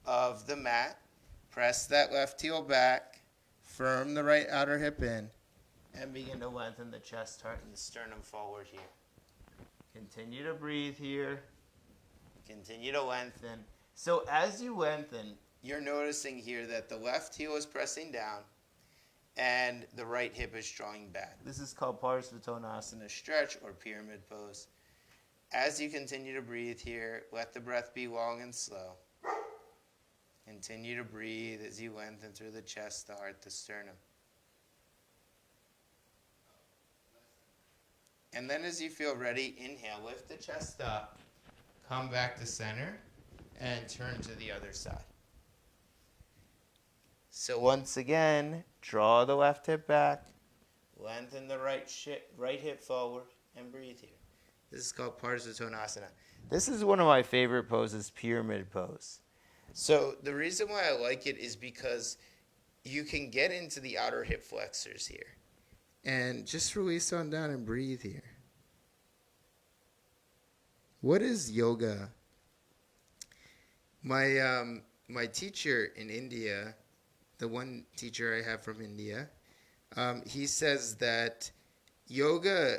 of the mat. Press that left heel back. Firm the right outer hip in. And begin to lengthen the chest, heart, and the sternum forward here. Continue to breathe here. Continue to lengthen. So as you lengthen, you're noticing here that the left heel is pressing down and the right hip is drawing back. This is called Parsvatonasana stretch or pyramid pose. As you continue to breathe here, let the breath be long and slow. Continue to breathe as you lengthen through the chest, the heart, the sternum. And then as you feel ready, inhale, lift the chest up, come back to center, and turn to the other side. So once again, draw the left hip back, lengthen the right hip forward, and breathe here. This is called Parsvatonasana. This is one of my favorite poses, pyramid pose. So the reason why I like it is because you can get into the outer hip flexors here. And just release on down and breathe here. What is yoga? My teacher in India, the one teacher I have from India, he says that yoga,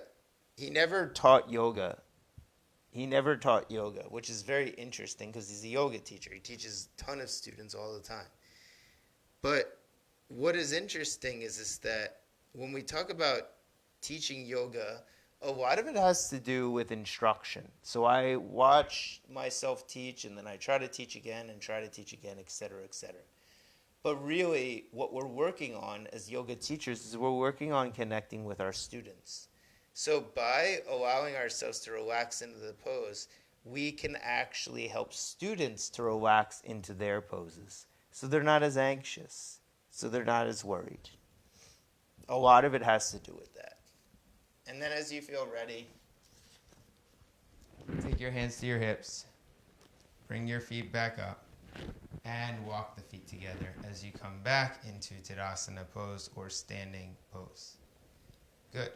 he never taught yoga. He never taught yoga, which is very interesting because he's a yoga teacher. He teaches a ton of students all the time. But what is interesting is that when we talk about teaching yoga, a lot of it has to do with instruction. So I watch myself teach, and then I try to teach again, etc., etc. But really, what we're working on as yoga teachers is we're working on connecting with our students. So by allowing ourselves to relax into the pose, we can actually help students to relax into their poses. So they're not as anxious. So they're not as worried. A lot of it has to do with that. And then as you feel ready, take your hands to your hips. Bring your feet back up. And walk the feet together as you come back into Tadasana pose or standing pose. Good.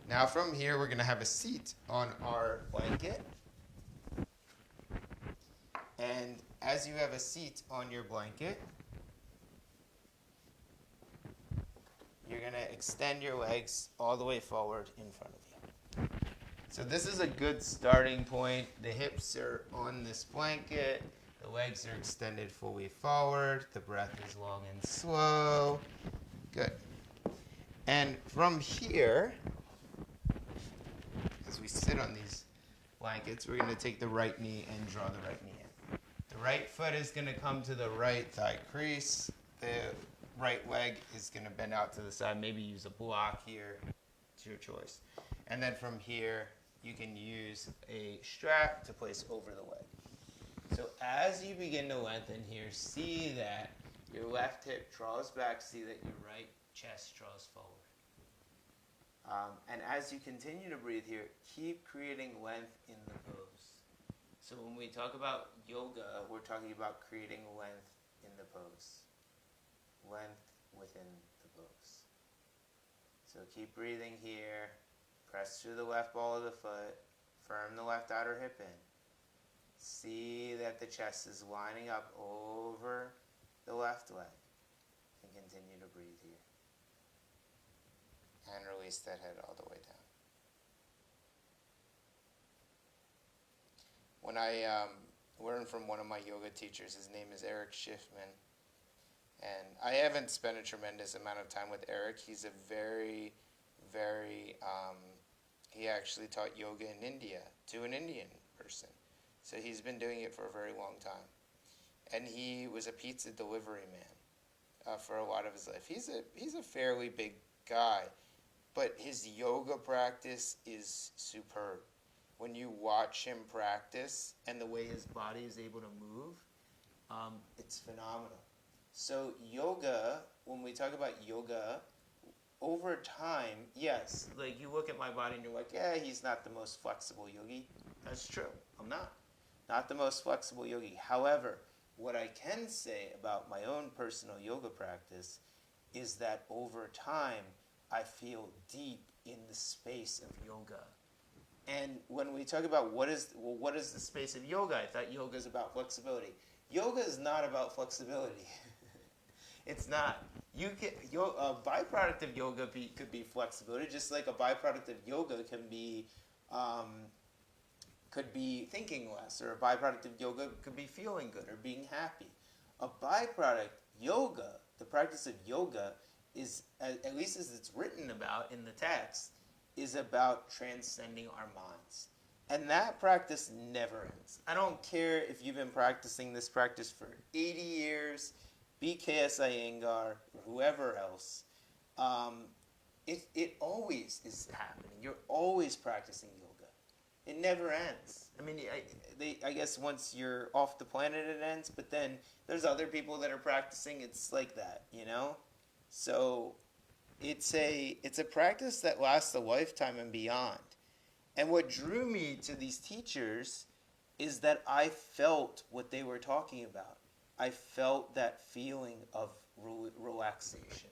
Now from here, we're going to have a seat on our blanket. And as you have a seat on your blanket, you're going to extend your legs all the way forward in front of you. So this is a good starting point. The hips are on this blanket. The legs are extended fully forward. The breath is long and slow. Good. And from here, as we sit on these blankets, we're going to take the right knee and draw the right knee in. The right foot is going to come to the right thigh crease. The right leg is going to bend out to the side. Maybe use a block here. It's your choice. And then from here, you can use a strap to place over the leg. So as you begin to lengthen here, see that your left hip draws back. See that your right chest draws forward. And as you continue to breathe here, keep creating length in the pose. So when we talk about yoga, we're talking about creating length in the pose. Length within the pose. So keep breathing here. Press through the left ball of the foot. Firm the left outer hip in. See that the chest is lining up over the left leg. And continue to breathe here. And release that head all the way down. When I learned from one of my yoga teachers, his name is Eric Schiffman, and I haven't spent a tremendous amount of time with Eric. He's a very, he actually taught yoga in India to an Indian person. So he's been doing it for a very long time. And he was a pizza delivery man for a lot of his life. He's a fairly big guy. But his yoga practice is superb. When you watch him practice and the way his body is able to move, it's phenomenal. So yoga, when we talk about yoga, over time, yes, like you look at my body and you're like, yeah, he's not the most flexible yogi. That's true. I'm not. Not the most flexible yogi. However, what I can say about my own personal yoga practice is that over time, I feel deep in the space of yoga. And when we talk about what is the space of yoga, I thought yoga is about flexibility. Yoga is not about flexibility. It's not. A byproduct of yoga could be flexibility, just like a byproduct of yoga could be thinking less, or a byproduct of yoga could be feeling good or being happy. A byproduct, yoga, the practice of yoga, is, at least as it's written about in the text, is about transcending our minds. And that practice never ends. I don't care if you've been practicing this practice for 80 years, BKS Iyengar, or whoever else. It always is happening. You're always practicing yoga. It never ends. I mean, I guess once you're off the planet it ends, but then there's other people that are practicing. It's like that, you know? So it's a practice that lasts a lifetime and beyond. And what drew me to these teachers is that I felt what they were talking about. I felt that feeling of relaxation.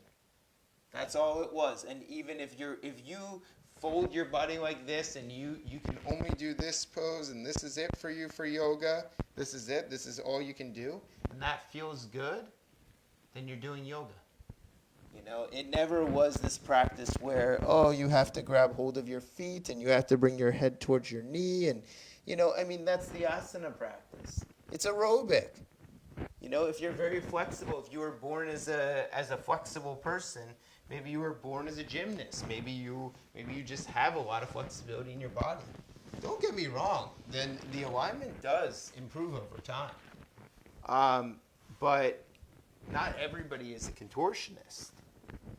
That's all it was. And even if you fold your body like this and you can only do this pose and this is it for you for yoga, this is it, this is all you can do, and that feels good, then you're doing yoga. You know, it never was this practice where, oh, you have to grab hold of your feet and you have to bring your head towards your knee. And, you know, I mean, that's the asana practice. It's aerobic. You know, if you're very flexible, if you were born as a flexible person, maybe you were born as a gymnast. Maybe you just have a lot of flexibility in your body. Don't get me wrong. Then the alignment does improve over time. But not everybody is a contortionist.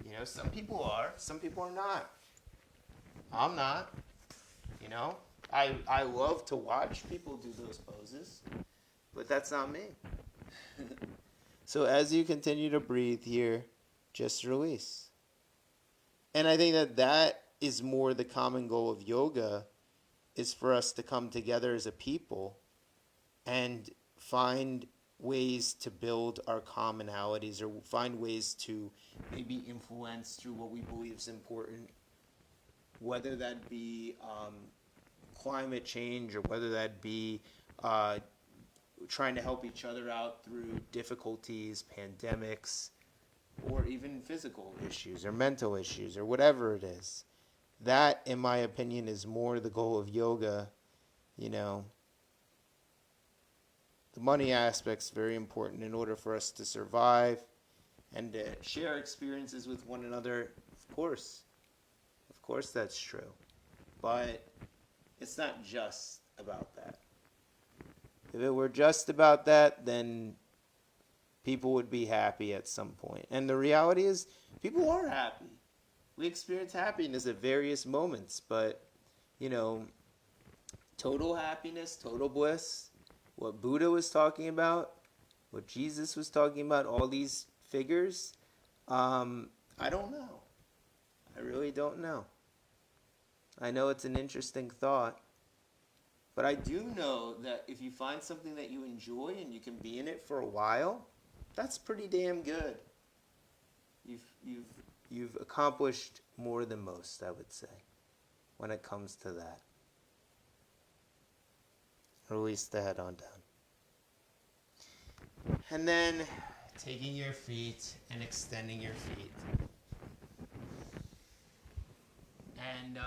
You know, some people are, some people are not. I'm not. You know, I love to watch people do those poses, but that's not me. So as you continue to breathe here, just release. And I think that is more the common goal of yoga, is for us to come together as a people and find ways to build our commonalities, or find ways to maybe influence through what we believe is important, whether that be climate change, or whether that be trying to help each other out through difficulties, pandemics, or even physical issues or mental issues or whatever it is. That, in my opinion, is more the goal of yoga. You know, the money aspect's very important in order for us to survive and to share experiences with one another. Of course. Of course that's true. But it's not just about that. If it were just about that, then people would be happy at some point. And the reality is, people are happy. We experience happiness at various moments, but, you know, total happiness, total bliss, what Buddha was talking about, what Jesus was talking about, all these figures, I don't know. I really don't know. I know it's an interesting thought, but I do know that if you find something that you enjoy and you can be in it for a while, that's pretty damn good. You've accomplished more than most, I would say, when it comes to that. Release the head on down. And then taking your feet and extending your feet. And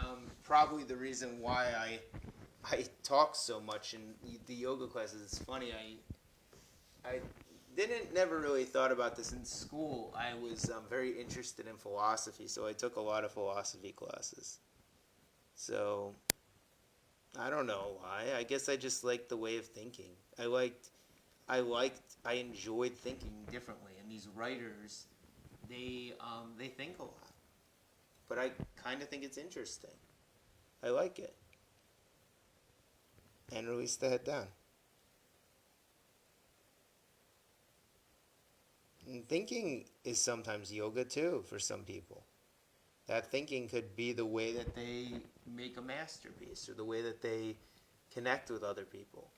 probably the reason why I talk so much in the yoga classes, it's funny, I never really thought about this in school. I was very interested in philosophy, so I took a lot of philosophy classes. So, I don't know why. I guess I just liked the way of thinking. I enjoyed thinking differently. And these writers, they think a lot. But I kind of think it's interesting. I like it. And release the head down. And thinking is sometimes yoga too for some people. That thinking could be the way that they make a masterpiece or the way that they connect with other people.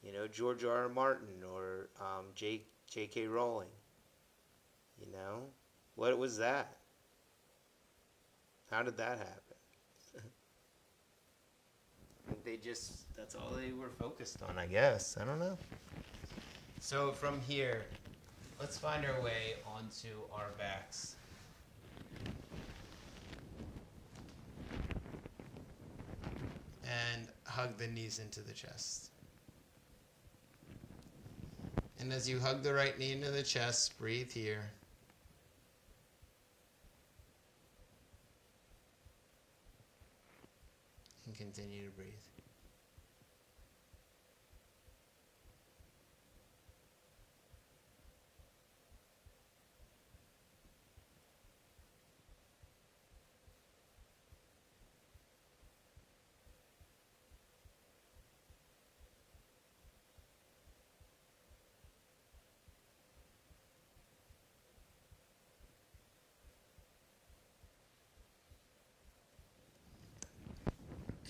You know, George R. R. Martin or J.K. Rowling. You know, what was that? How did that happen? That's all they were focused on, I guess. I don't know. So from here, let's find our way onto our backs. And hug the knees into the chest. And as you hug the right knee into the chest, breathe here. And continue to breathe.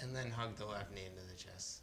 And then hug the left knee into the chest.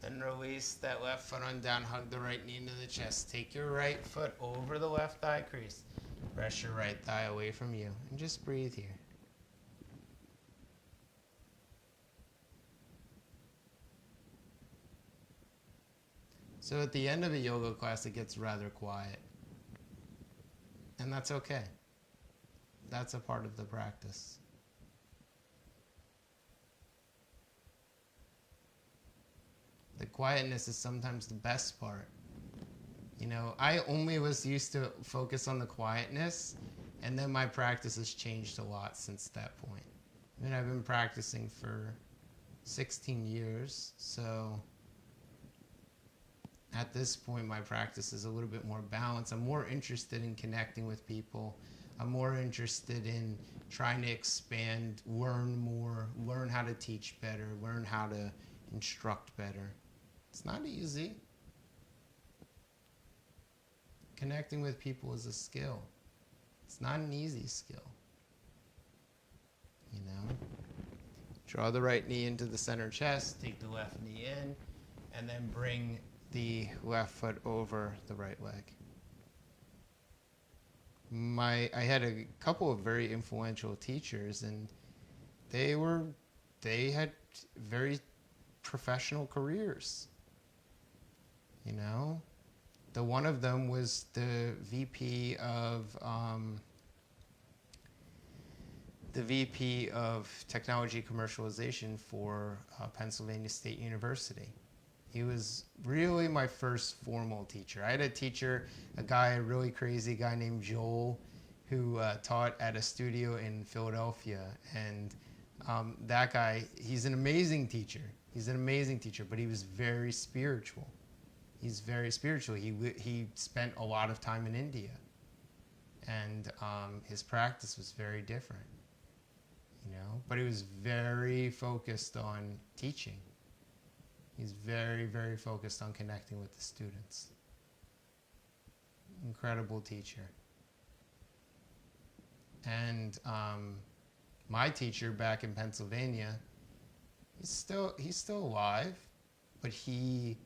Then release that left foot on down, hug the right knee into the chest. Take your right foot over the left thigh crease. Press your right thigh away from you. And just breathe here. So at the end of a yoga class, it gets rather quiet. And that's okay. That's a part of the practice. The quietness is sometimes the best part. You know, I only was used to focus on the quietness, and then my practice has changed a lot since that point. I mean, I've been practicing for 16 years, so at this point my practice is a little bit more balanced. I'm more interested in connecting with people. I'm more interested in trying to expand, learn more, learn how to teach better, learn how to instruct better. It's not easy. Connecting with people is a skill. It's not an easy skill. You know? Draw the right knee into the center chest, take the left knee in, and then bring the left foot over the right leg. I had a couple of very influential teachers, and they had very professional careers. You know, the one of them was the VP of technology commercialization for Pennsylvania State University. He was really my first formal teacher. I had a really crazy guy named Joel, who taught at a studio in Philadelphia. And that guy, he's an amazing teacher. But he was very spiritual. He's very spiritual. He spent a lot of time in India. And his practice was very different, you know. But he was very focused on teaching. He's very, very focused on connecting with the students. Incredible teacher. And my teacher back in Pennsylvania, he's still alive, but he's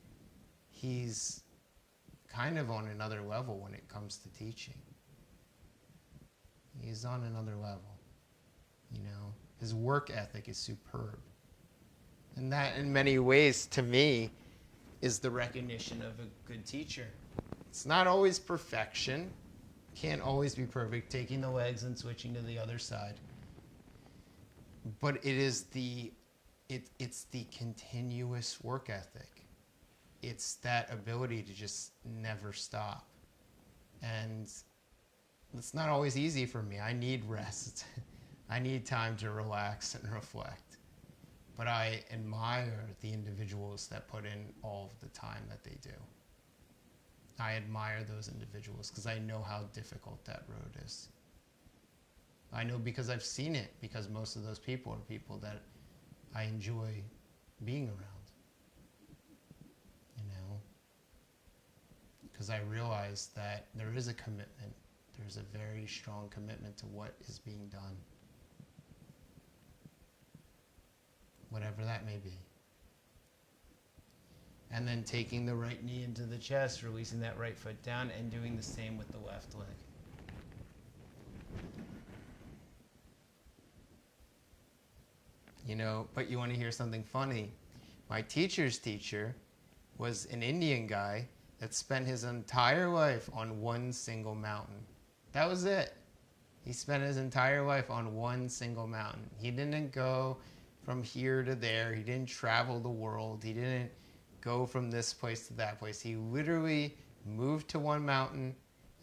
kind of on another level when it comes to teaching. He's on another level, you know. His work ethic is superb. And that, in many ways, to me, is the recognition of a good teacher. It's not always perfection. Can't always be perfect, taking the legs and switching to the other side. But it is it's the continuous work ethic. It's that ability to just never stop. And it's not always easy for me. I need rest. I need time to relax and reflect. But I admire the individuals that put in all of the time that they do. I admire those individuals because I know how difficult that road is. I know because I've seen it, because most of those people are people that I enjoy being around. You know? Because I realize that there is a commitment. There's a very strong commitment to what is being done. Whatever that may be. And then taking the right knee into the chest, releasing that right foot down, and doing the same with the left leg. You know, but you want to hear something funny? My teacher's teacher was an Indian guy that spent his entire life on one single mountain. That was it. He spent his entire life on one single mountain. He didn't go from here to there. He didn't travel the world. He didn't go from this place to that place. He literally moved to one mountain,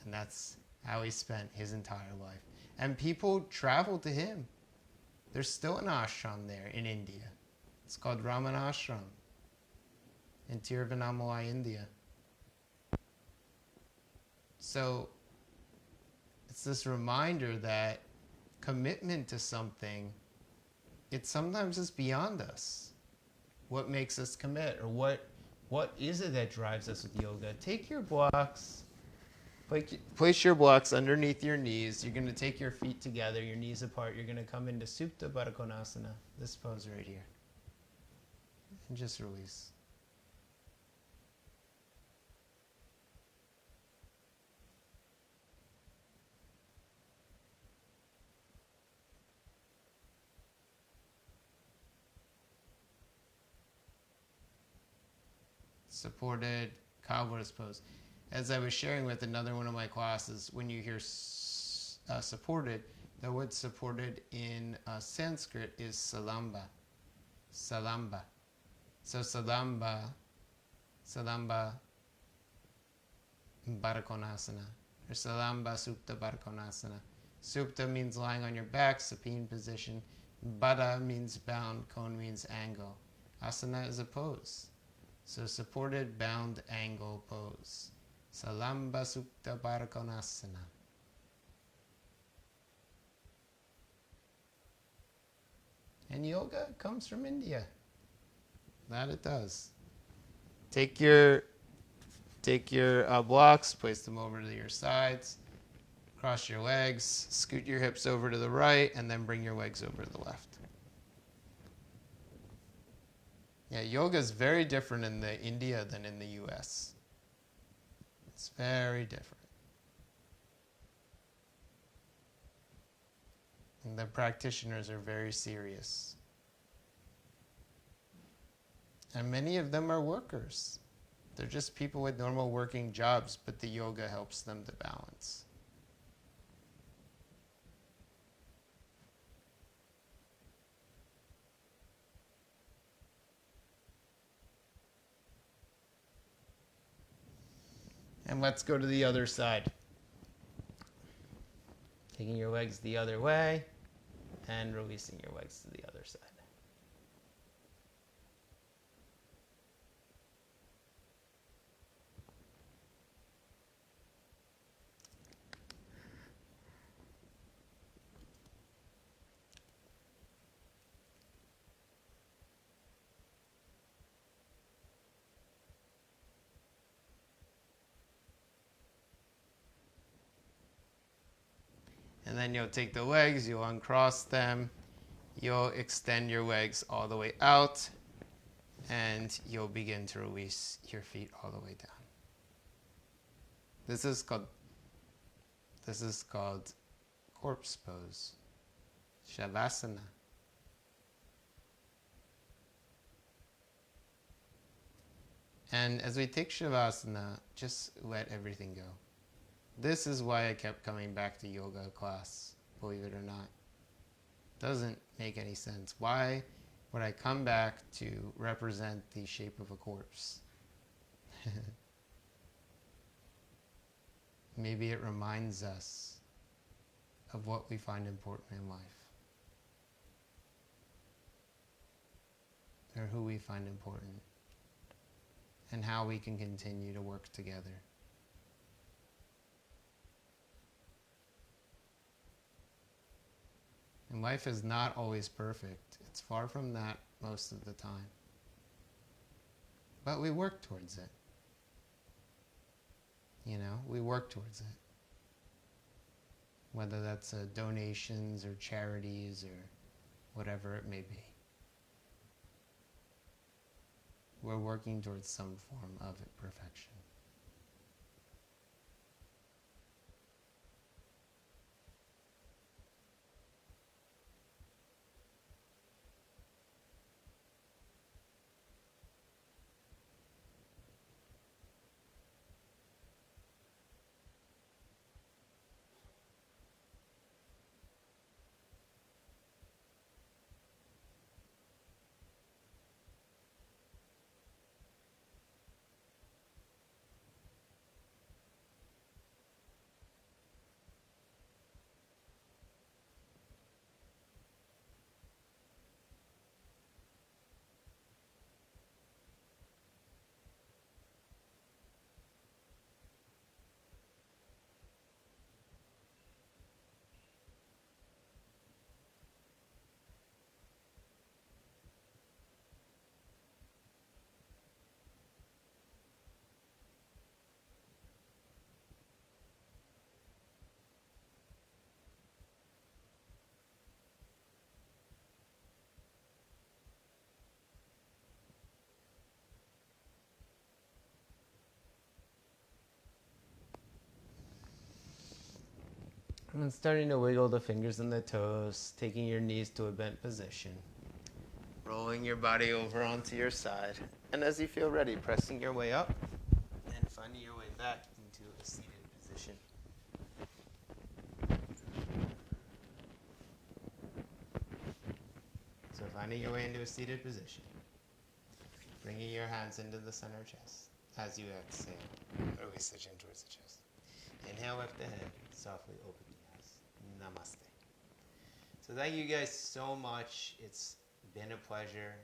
and that's how he spent his entire life. And people traveled to him. There's still an ashram there in India. It's called Raman Ashram in Tiruvannamalai, India. So it's this reminder that commitment to something, it sometimes is beyond us. What makes us commit, or what is it that drives us with yoga? Take your blocks, place your blocks underneath your knees. You're going to take your feet together, your knees apart. You're going to come into Supta Baddha Konasana, this pose right here. And just release. Supported cowboy's pose. As I was sharing with another one of my classes, when you hear supported, the word supported in Sanskrit is salamba. Salamba. So salamba Baddha Konasana, or salamba supta Baddha Konasana. Supta means lying on your back, supine position. Baddha means bound, kon means angle. Asana is a pose. So supported, bound, angle pose. Salamba Supta Baddha Konasana. And yoga comes from India. That it does. Take your blocks, place them over to your sides, cross your legs, scoot your hips over to the right, and then bring your legs over to the left. Yeah, yoga is very different in India than in the US. It's very different. And the practitioners are very serious. And many of them are workers. They're just people with normal working jobs, but the yoga helps them to balance. And let's go to the other side. Taking your legs the other way and releasing your legs to the other side. And then you'll take the legs, you'll uncross them, you'll extend your legs all the way out, and you'll begin to release your feet all the way down. This is called corpse pose, Shavasana. And as we take Shavasana, just let everything go. This is why I kept coming back to yoga class, believe it or not. Doesn't make any sense. Why would I come back to represent the shape of a corpse? Maybe it reminds us of what we find important in life, or who we find important, and how we can continue to work together. And life is not always perfect. It's far from that most of the time. But we work towards it. We work towards it. Whether that's donations or charities or whatever it may be. We're working towards some form of perfection. And starting to wiggle the fingers and the toes, taking your knees to a bent position, rolling your body over onto your side, and as you feel ready, pressing your way up and finding your way back into a seated position. So finding your way into a seated position, bringing your hands into the center chest as you exhale, release the chin towards the chest. Inhale, lift the head, softly open the eyes. Namaste. So thank you guys so much. It's been a pleasure.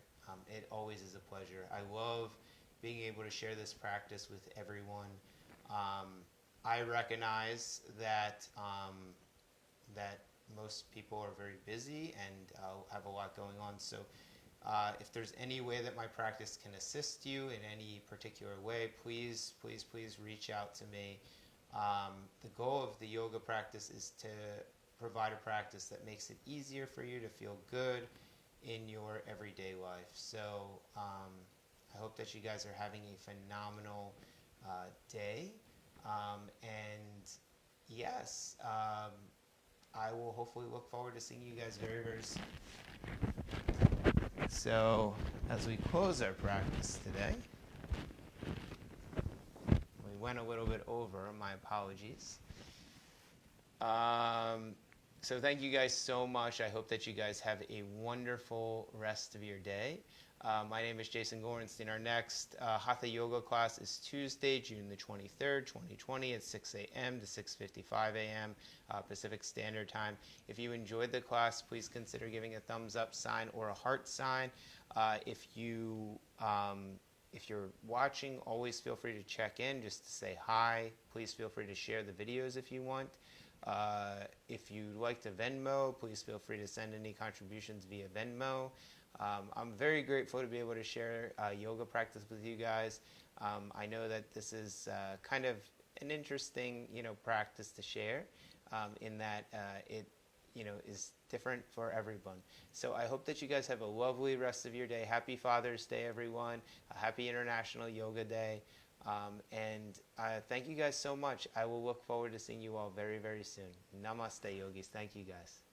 It always is a pleasure. I love being able to share this practice with everyone. I recognize that most people are very busy and have a lot going on. So if there's any way that my practice can assist you in any particular way, please reach out to me. The goal of the yoga practice is to provide a practice that makes it easier for you to feel good in your everyday life. So I hope that you guys are having a phenomenal day. And yes, I will hopefully look forward to seeing you guys very, very soon. So as we close our practice today, we went a little bit over, my apologies. So thank you guys so much. I hope that you guys have a wonderful rest of your day. My name is Jason Gorenstein. Our next Hatha Yoga class is Tuesday, June the 23rd, 2020 at 6 a.m. to 6:55 a.m. Pacific Standard Time. If you enjoyed the class, please consider giving a thumbs up sign or a heart sign. If you're watching, always feel free to check in just to say hi. Please feel free to share the videos if you want. If you'd like to Venmo, please feel free to send any contributions via Venmo. I'm very grateful to be able to share yoga practice with you guys. I know that this is kind of an interesting, practice to share in that it, is different for everyone. So I hope that you guys have a lovely rest of your day. Happy Father's Day, everyone. A happy International Yoga Day. And thank you guys so much. I will look forward to seeing you all very, very soon. Namaste, yogis. Thank you, guys.